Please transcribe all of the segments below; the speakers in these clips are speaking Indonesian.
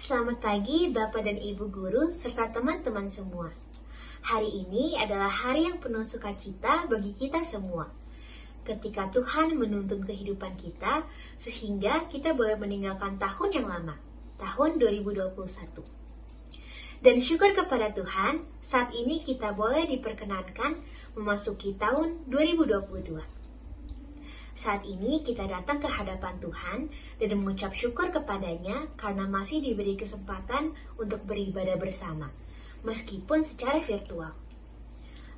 Selamat pagi Bapak dan Ibu Guru serta teman-teman semua. Hari ini adalah hari yang penuh sukacita bagi kita semua. Ketika Tuhan menuntun kehidupan kita sehingga kita boleh meninggalkan tahun yang lama, tahun 2021. Dan syukur kepada Tuhan, saat ini kita boleh diperkenankan memasuki tahun 2022. Saat ini kita datang ke hadapan Tuhan dan mengucap syukur kepadanya karena masih diberi kesempatan untuk beribadah bersama, meskipun secara virtual.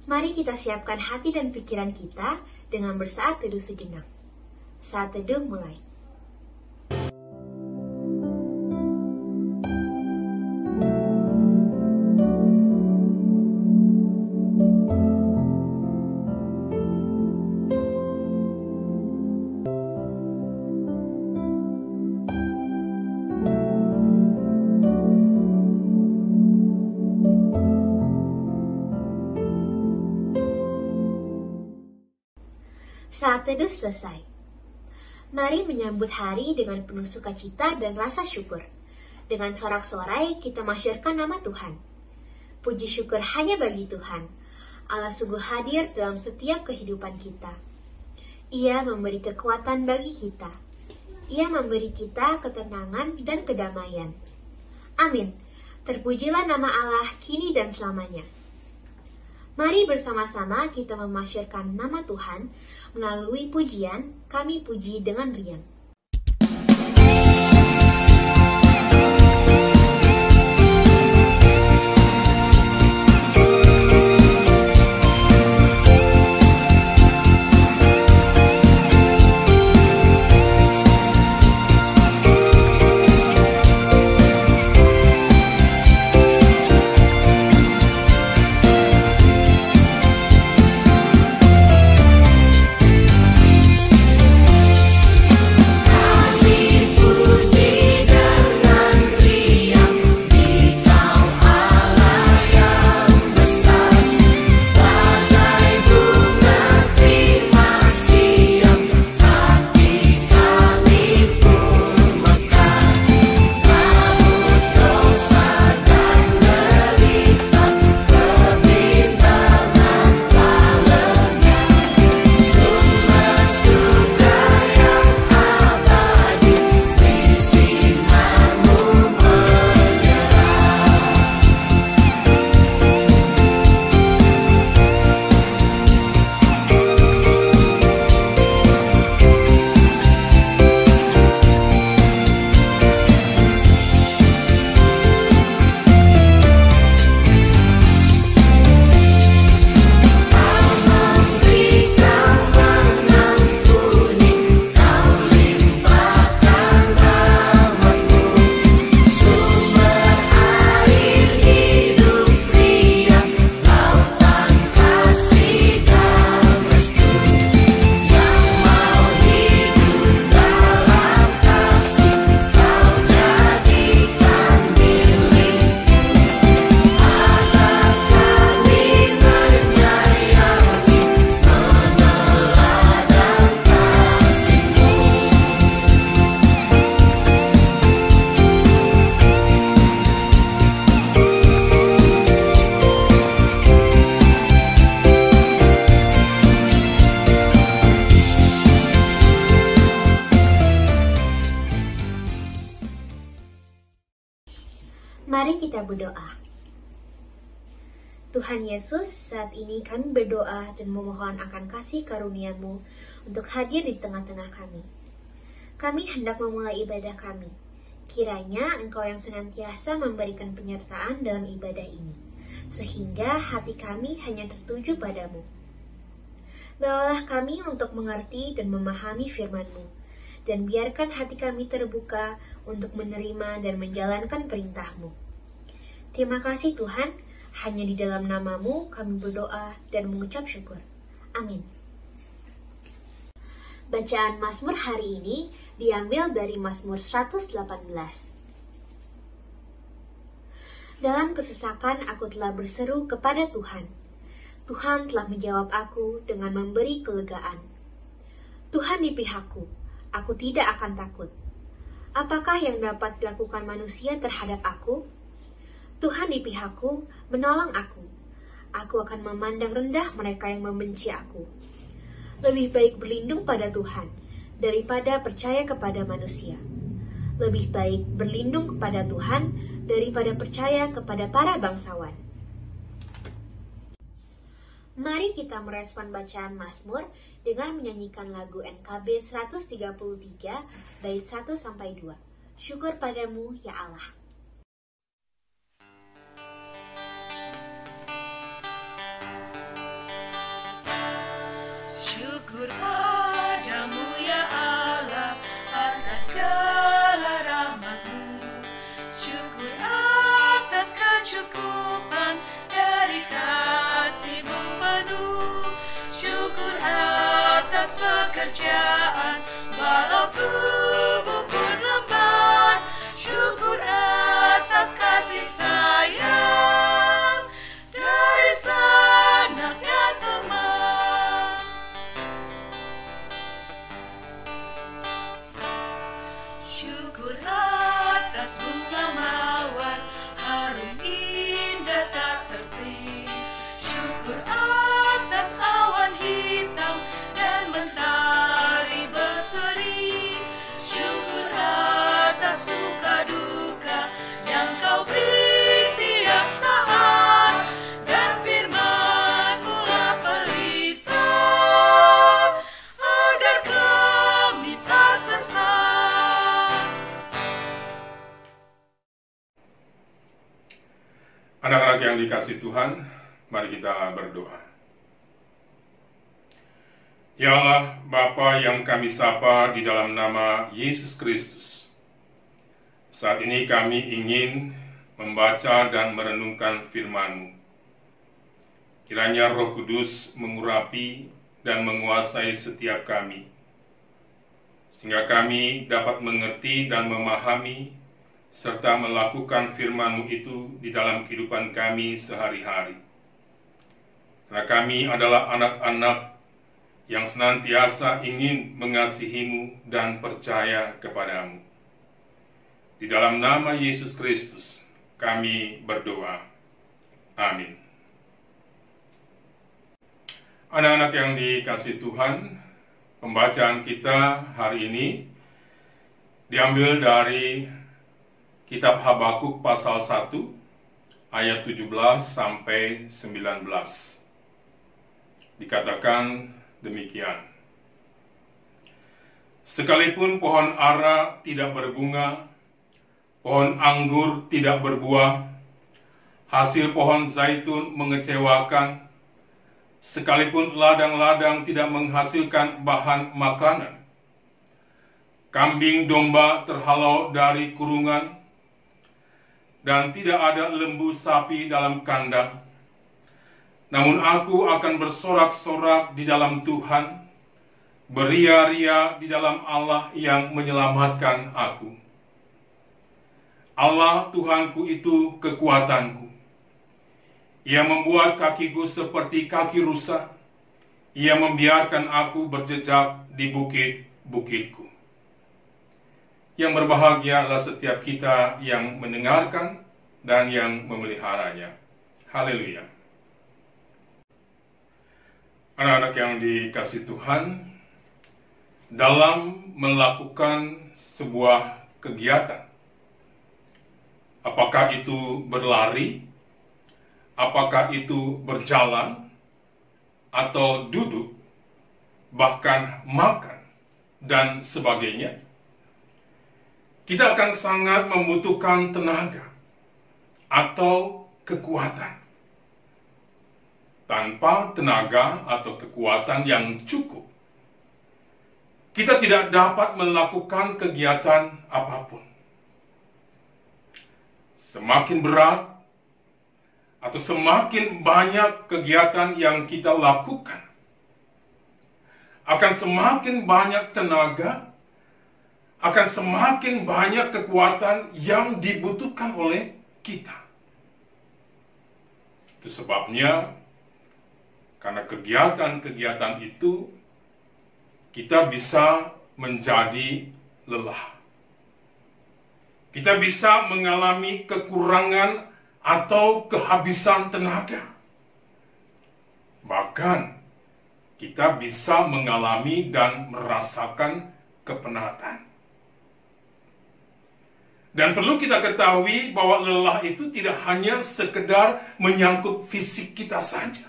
Mari kita siapkan hati dan pikiran kita dengan bersaat teduh sejenak. Saat teduh mulai. Saat teduh selesai. Mari menyambut hari dengan penuh sukacita dan rasa syukur. Dengan sorak-sorai kita masyurkan nama Tuhan. Puji syukur hanya bagi Tuhan. Allah sungguh hadir dalam setiap kehidupan kita. Ia memberi kekuatan bagi kita. Ia memberi kita ketenangan dan kedamaian. Amin. Terpujilah nama Allah kini dan selamanya. Mari bersama-sama kita memasyurkan nama Tuhan melalui pujian, kami puji dengan riang. Mari kita berdoa. Tuhan Yesus, saat ini kami berdoa dan memohon akan kasih karunia-Mu untuk hadir di tengah-tengah kami. Kami hendak memulai ibadah kami. Kiranya Engkau yang senantiasa memberikan penyertaan dalam ibadah ini, sehingga hati kami hanya tertuju padamu. Bawalah kami untuk mengerti dan memahami firman-Mu, dan biarkan hati kami terbuka untuk menerima dan menjalankan perintah-Mu. Terima kasih Tuhan, hanya di dalam nama-Mu kami berdoa dan mengucap syukur. Amin. Bacaan Mazmur hari ini diambil dari Mazmur 118. Dalam kesesakan aku telah berseru kepada Tuhan. Tuhan telah menjawab aku dengan memberi kelegaan. Tuhan di pihakku, aku tidak akan takut. Apakah yang dapat dilakukan manusia terhadap aku? Tuhan di pihakku, menolong aku. Aku akan memandang rendah mereka yang membenci aku. Lebih baik berlindung pada Tuhan daripada percaya kepada manusia. Lebih baik berlindung kepada Tuhan daripada percaya kepada para bangsawan. Mari kita merespon bacaan Mazmur dengan menyanyikan lagu NKB 133 bait 1-2. Syukur padamu ya Allah. Syukur padamu ya Allah atas segala rahmat-Mu. Syukur atas kecukupan dari kasih-Mu penuh. Syukur atas pekerjaan walau tubuh pun lemah. Syukur atas kasih sayang dari sanaknya teman. Syukur atas bunga mawar harum indah tak terperi. Syukur atas awan hitam dan mentari berseri. Syukur atas suka duka yang Kau beri tiap saat, dan firman-Mu lah pelita agar kami tak sesat. Anak-anak yang dikasihi Tuhan, mari kita berdoa. Ya Allah, Bapa yang kami sapa di dalam nama Yesus Kristus, saat ini kami ingin membaca dan merenungkan firman-Mu. Kiranya Roh Kudus mengurapi dan menguasai setiap kami, sehingga kami dapat mengerti dan memahami serta melakukan firman-Mu itu di dalam kehidupan kami sehari-hari. Karena kami adalah anak-anak yang senantiasa ingin mengasihi-Mu dan percaya kepada-Mu. Di dalam nama Yesus Kristus kami berdoa. Amin. Anak-anak yang dikasihi Tuhan, pembacaan kita hari ini diambil dari Kitab Habakuk pasal 1 ayat 17 sampai 19. Dikatakan demikian. Sekalipun pohon ara tidak berbunga, pohon anggur tidak berbuah, hasil pohon zaitun mengecewakan, sekalipun ladang-ladang tidak menghasilkan bahan makanan, kambing domba terhalau dari kurungan, dan tidak ada lembu sapi dalam kandang. Namun aku akan bersorak-sorak di dalam Tuhan, beria-ria di dalam Allah yang menyelamatkan aku. Allah Tuhanku itu kekuatanku. Ia membuat kakiku seperti kaki rusa. Ia membiarkan aku berjejak di bukit-bukitku. Yang berbahagia adalah setiap kita yang mendengarkan dan yang memeliharanya. Haleluya. Anak-anak yang dikasihi Tuhan, dalam melakukan sebuah kegiatan, apakah itu berlari, apakah itu berjalan, atau duduk, bahkan makan, dan sebagainya, kita akan sangat membutuhkan tenaga atau kekuatan. Tanpa tenaga atau kekuatan yang cukup, kita tidak dapat melakukan kegiatan apapun. Semakin berat atau semakin banyak kegiatan yang kita lakukan, akan semakin banyak tenaga, akan semakin banyak kekuatan yang dibutuhkan oleh kita. Itu sebabnya, karena kegiatan-kegiatan itu, kita bisa menjadi lelah. Kita bisa mengalami kekurangan atau kehabisan tenaga. Bahkan kita bisa mengalami dan merasakan kepenatan. Dan perlu kita ketahui bahwa lelah itu tidak hanya sekedar menyangkut fisik kita saja.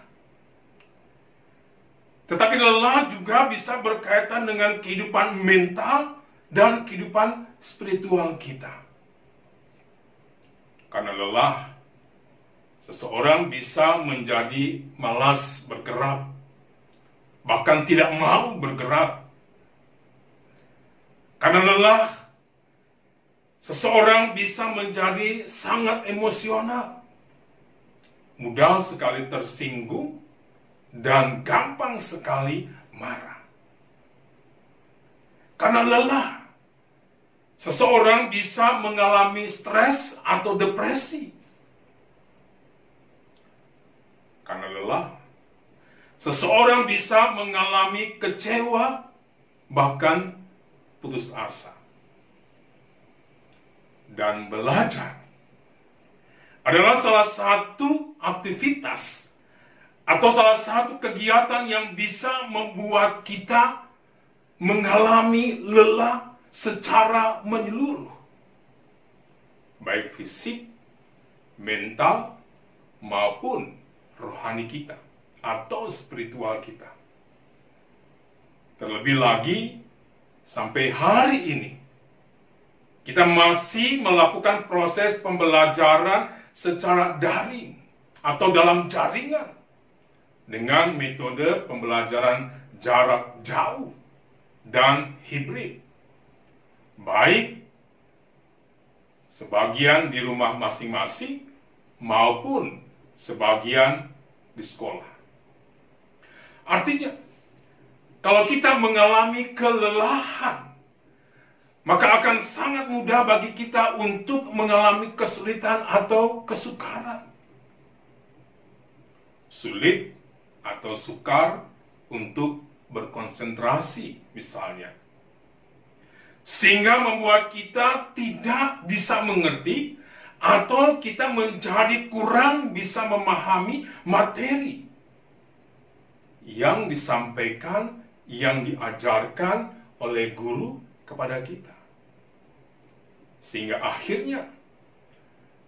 Tetapi lelah juga bisa berkaitan dengan kehidupan mental dan kehidupan spiritual kita. Karena lelah, seseorang bisa menjadi malas bergerak, bahkan tidak mau bergerak. Karena lelah, seseorang bisa menjadi sangat emosional, mudah sekali tersinggung, dan gampang sekali marah. Karena lelah, seseorang bisa mengalami stres atau depresi. Karena lelah, seseorang bisa mengalami kecewa, bahkan putus asa. Dan belajar adalah salah satu aktivitas atau salah satu kegiatan yang bisa membuat kita mengalami lelah secara menyeluruh. Baik fisik, mental, maupun rohani kita atau spiritual kita. Terlebih lagi, sampai hari ini, kita masih melakukan proses pembelajaran secara daring atau dalam jaringan dengan metode pembelajaran jarak jauh dan hibrid. Baik sebagian di rumah masing-masing maupun sebagian di sekolah. Artinya, kalau kita mengalami kelelahan, maka akan sangat mudah bagi kita untuk mengalami kesulitan atau kesukaran. Sulit atau sukar untuk berkonsentrasi misalnya. Sehingga membuat kita tidak bisa mengerti atau kita menjadi kurang bisa memahami materi yang disampaikan, yang diajarkan oleh guru kepada kita. Sehingga akhirnya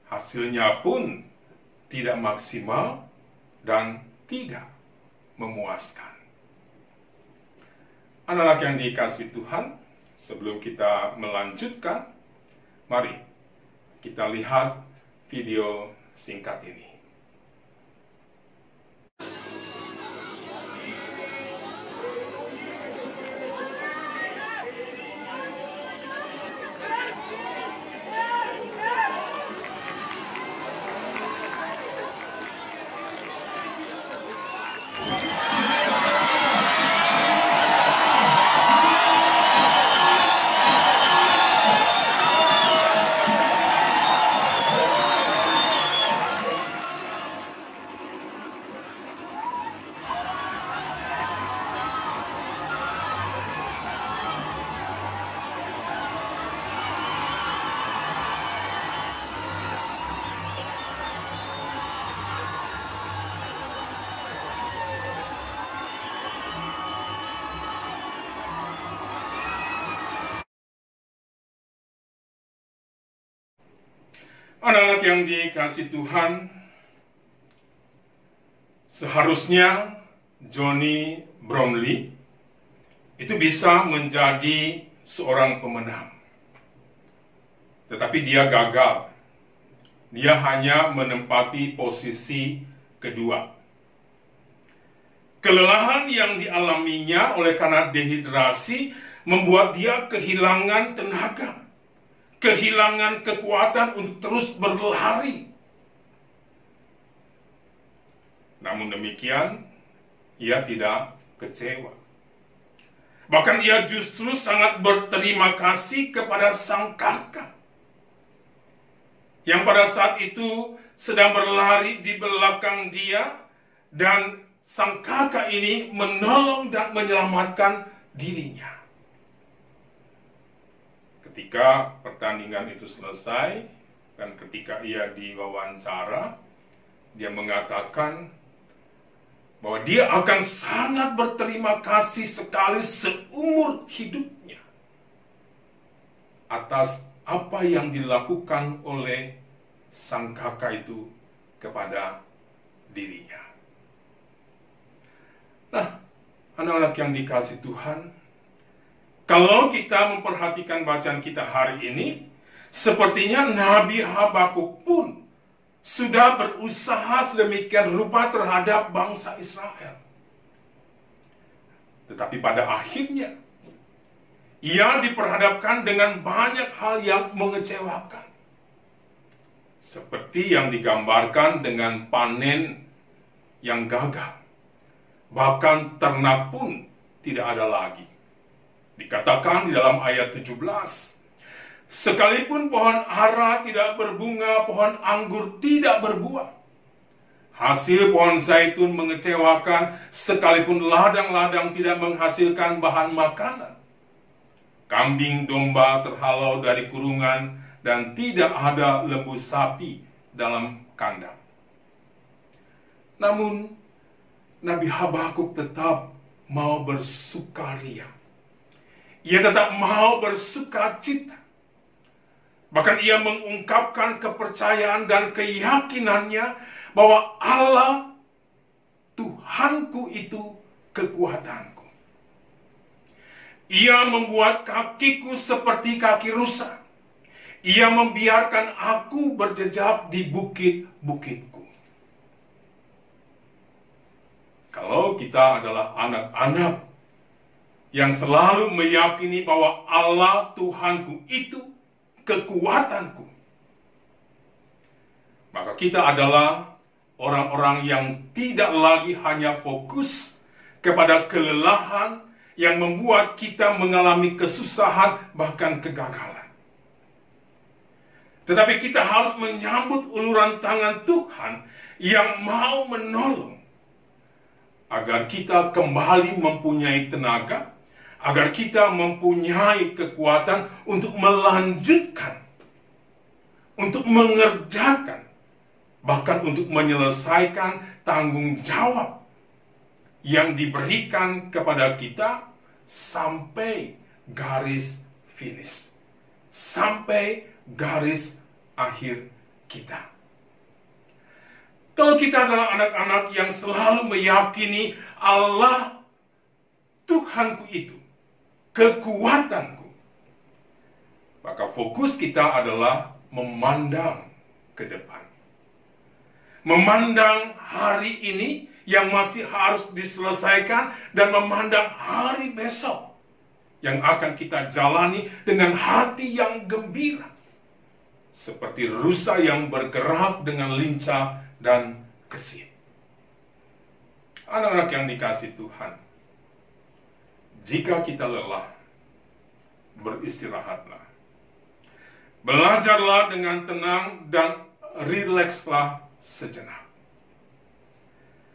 hasilnya pun tidak maksimal dan tidak memuaskan. Anak-anak yang dikasihi Tuhan, sebelum kita melanjutkan, mari kita lihat video singkat ini. Anak-anak yang dikasihi Tuhan, seharusnya Johnny Bromley itu bisa menjadi seorang pemenang. Tetapi dia gagal. Dia hanya menempati posisi kedua. Kelelahan yang dialaminya oleh karena dehidrasi membuat dia kehilangan tenaga, kehilangan kekuatan untuk terus berlari. Namun demikian, ia tidak kecewa. Bahkan ia justru sangat berterima kasih kepada sang kakak, yang pada saat itu sedang berlari di belakang dia, dan sang kakak ini menolong dan menyelamatkan dirinya. ketika pertandingan itu selesai dan ketika ia diwawancara, dia mengatakan bahwa dia akan sangat berterima kasih sekali seumur hidupnya atas apa yang dilakukan oleh sang kakak itu kepada dirinya. Nah, anak-anak yang dikasihi Tuhan, kalau kita memperhatikan bacaan kita hari ini, sepertinya Nabi Habakuk pun sudah berusaha sedemikian rupa terhadap bangsa Israel. Tetapi pada akhirnya, ia diperhadapkan dengan banyak hal yang mengecewakan. Seperti yang digambarkan dengan panen yang gagal. Bahkan ternak pun tidak ada lagi. Dikatakan di dalam ayat 17, sekalipun pohon ara tidak berbunga, pohon anggur tidak berbuah. Hasil pohon zaitun mengecewakan, sekalipun ladang-ladang tidak menghasilkan bahan makanan. Kambing domba terhalau dari kurungan, dan tidak ada lembu sapi dalam kandang. Namun, Nabi Habakuk tetap mau bersukaria. Ia tetap mau bersukacita. Bahkan ia mengungkapkan kepercayaan dan keyakinannya bahwa Allah, Tuhanku itu kekuatanku. Ia membuat kakiku seperti kaki rusa. Ia membiarkan aku berjejak di bukit-bukitku. Kalau kita adalah anak-anak yang selalu meyakini bahwa Allah Tuhanku itu kekuatanku, maka kita adalah orang-orang yang tidak lagi hanya fokus kepada kelelahan yang membuat kita mengalami kesusahan bahkan kegagalan. Tetapi kita harus menyambut uluran tangan Tuhan yang mau menolong agar kita kembali mempunyai tenaga, agar kita mempunyai kekuatan untuk melanjutkan, untuk mengerjakan, bahkan untuk menyelesaikan tanggung jawab yang diberikan kepada kita sampai garis finish, sampai garis akhir kita. Kalau kita adalah anak-anak yang selalu meyakini Allah Tuhanku itu kekuatanku, maka fokus kita adalah memandang ke depan. Memandang hari ini yang masih harus diselesaikan dan memandang hari besok yang akan kita jalani dengan hati yang gembira. Seperti rusa yang bergerak dengan lincah dan gesit. Anak-anak yang dikasihi Tuhan, jika kita lelah, beristirahatlah. Belajarlah dengan tenang dan rilekslah sejenak.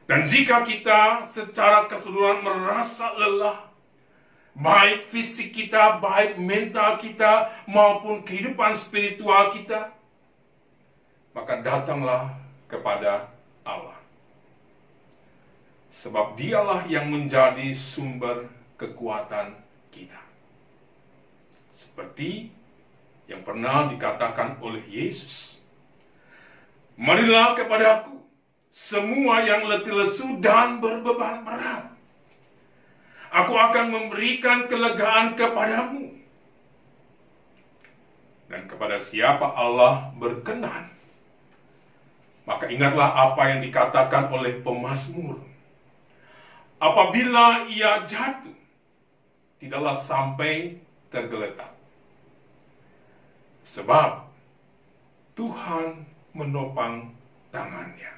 Dan jika kita secara keseluruhan merasa lelah, baik fisik kita, baik mental kita, maupun kehidupan spiritual kita, maka datanglah kepada Allah. Sebab dialah yang menjadi sumber kekuatan kita. Seperti yang pernah dikatakan oleh Yesus, marilah kepadaku semua yang letih lesu dan berbeban berat. Aku akan memberikan kelegaan kepadamu. Dan kepada siapa Allah berkenan, maka ingatlah apa yang dikatakan oleh pemazmur. Apabila ia jatuh, tidaklah sampai tergeletak. Sebab Tuhan menopang tangannya.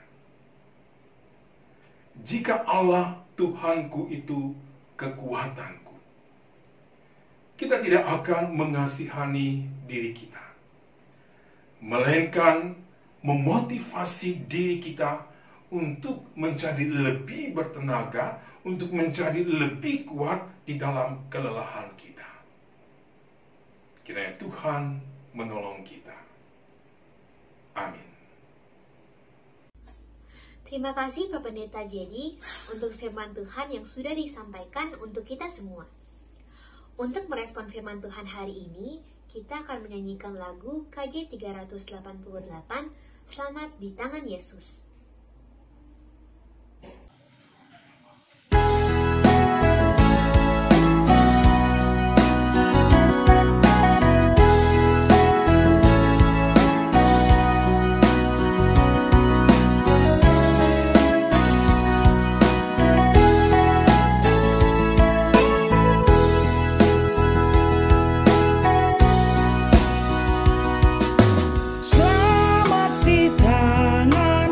Jika Allah Tuhanku itu kekuatanku, kita tidak akan mengasihani diri kita, melainkan memotivasi diri kita untuk menjadi lebih bertenaga, untuk menjadi lebih kuat di dalam kelelahan kita. Kiranya Tuhan menolong kita. Amin. Terima kasih Pak Pendeta Jadi untuk firman Tuhan yang sudah disampaikan untuk kita semua. Untuk merespon firman Tuhan hari ini, kita akan menyanyikan lagu KJ 388, Selamat di Tangan Yesus. Selamat di tangan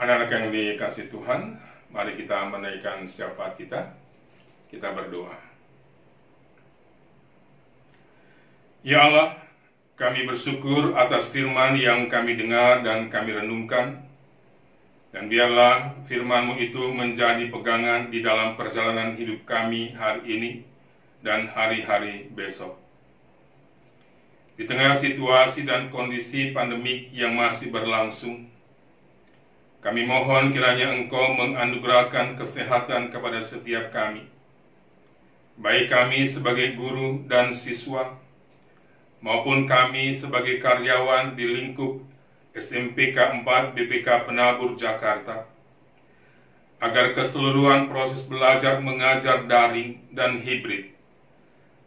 Anak-anak yang dikasih Tuhan, mari kita menaikkan syafaat kita. Kita berdoa. Ya Allah, kami bersyukur atas firman yang kami dengar dan kami renungkan. Dan biarlah firman-Mu itu menjadi pegangan di dalam perjalanan hidup kami hari ini dan hari-hari besok. Di tengah situasi dan kondisi pandemik yang masih berlangsung, kami mohon kiranya Engkau menganugerahkan kesehatan kepada setiap kami, baik kami sebagai guru dan siswa, maupun kami sebagai karyawan di lingkup SMPK 4 BPK Penabur Jakarta, agar keseluruhan proses belajar mengajar daring dan hibrid,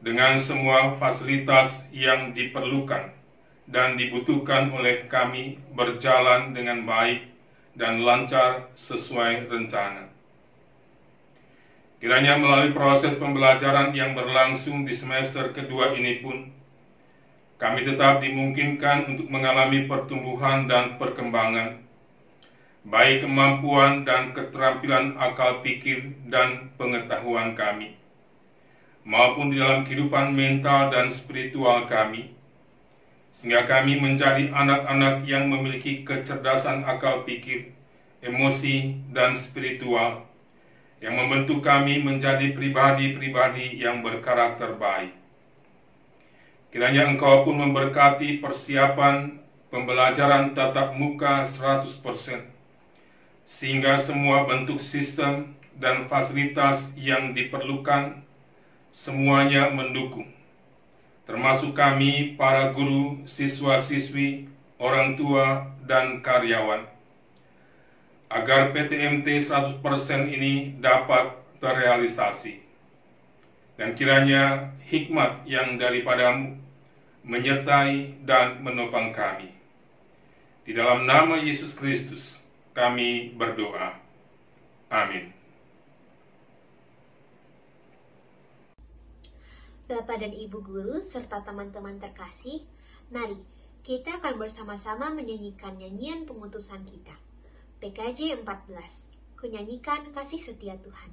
dengan semua fasilitas yang diperlukan dan dibutuhkan oleh kami berjalan dengan baik dan lancar sesuai rencana. Kiranya melalui proses pembelajaran yang berlangsung di semester kedua ini pun, kami tetap dimungkinkan untuk mengalami pertumbuhan dan perkembangan, baik kemampuan dan keterampilan akal pikir dan pengetahuan kami, maupun di dalam kehidupan mental dan spiritual kami, sehingga kami menjadi anak-anak yang memiliki kecerdasan akal pikir, emosi, dan spiritual, yang membentuk kami menjadi pribadi-pribadi yang berkarakter baik. Kiranya Engkau pun memberkati persiapan pembelajaran tatap muka 100%, sehingga semua bentuk sistem dan fasilitas yang diperlukan semuanya mendukung, termasuk kami, para guru, siswa-siswi, orang tua, dan karyawan, agar PTMT 100% ini dapat terrealisasi. Dan kiranya hikmat yang daripada-Mu menyertai dan menopang kami. Di dalam nama Yesus Kristus, kami berdoa. Amin. Bapak dan Ibu guru serta teman-teman terkasih, mari kita akan bersama-sama menyanyikan nyanyian pengutusan kita. PKJ 14, Kunyanyikan Kasih Setia Tuhan.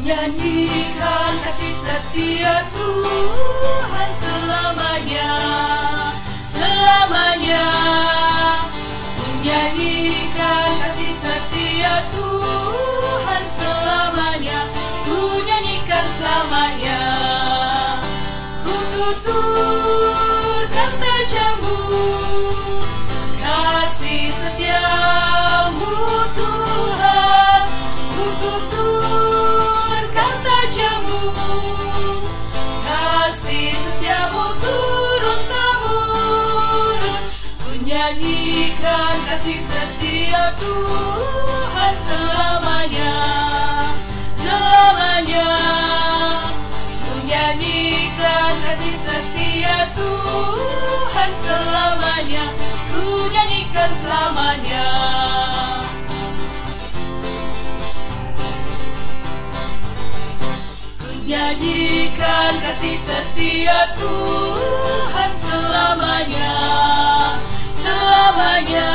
Kunyanyikan kasih setia Tuhan selamanya, selamanya. Kunyanyikan kasih setia Tuhan selamanya, kunyanyikan selamanya. Ku tuturkan tajamu, kasih setiamu Tuhan. Ku tuturkan tajamu, kasih setiamu turun-temurun. Kunyanyikan kasih setia Tuhan selamanya, selamanya. Kunyanyikan kasih setia Tuhan selamanya, kunyanyikan selamanya. Kunyanyikan kasih setia Tuhan selamanya, selamanya.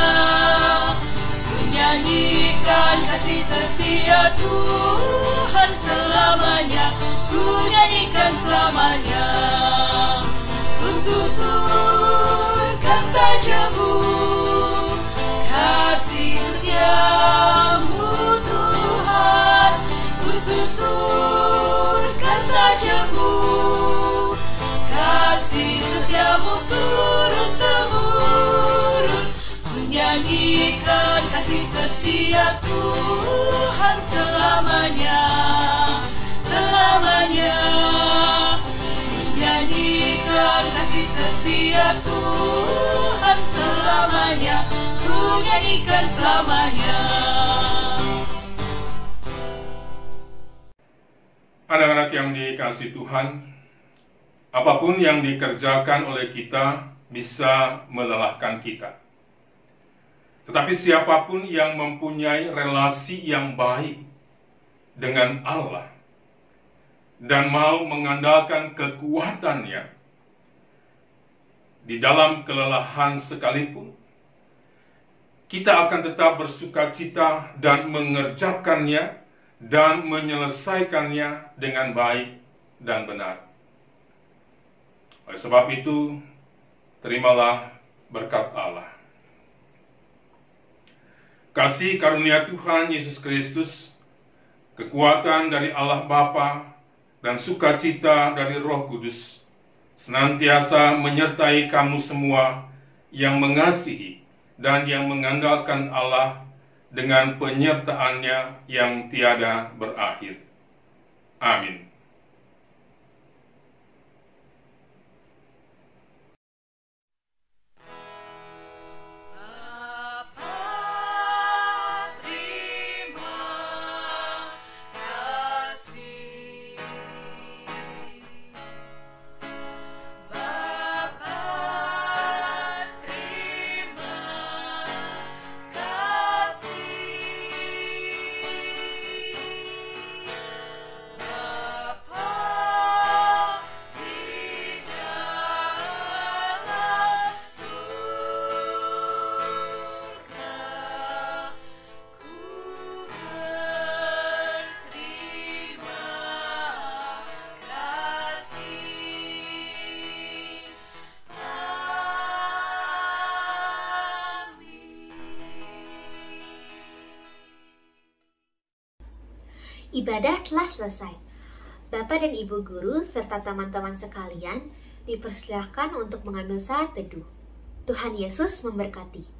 Kunyanyikan kasih setia Tuhan selamanya, kunyanyikan selamanya. Ku tuturkan tajamu, kasih setiamu Tuhan. Ku tuturkan tajamu, kasih setiamu turun-temurun. Kunyanyikan kasih setia Tuhan selamanya, selamanya. Kunyanyikan kasih setia Tuhan selamanya, kunyanyikan selamanya. Anak-anak yang dikasih Tuhan, apapun yang dikerjakan oleh kita bisa melelahkan kita. Tetapi siapapun yang mempunyai relasi yang baik dengan Allah, dan mau mengandalkan kekuatannya di dalam kelelahan sekalipun, kita akan tetap bersukacita dan mengerjakannya dan menyelesaikannya dengan baik dan benar. Oleh sebab itu, terimalah berkat Allah. Kasih karunia Tuhan Yesus Kristus, kekuatan dari Allah Bapa, dan sukacita dari Roh Kudus senantiasa menyertai kamu semua yang mengasihi dan yang mengandalkan Allah dengan penyertaannya yang tiada berakhir. Amin. Ibadah telah selesai. Bapak dan Ibu guru serta teman-teman sekalian dipersilahkan untuk mengambil saat teduh. Tuhan Yesus memberkati.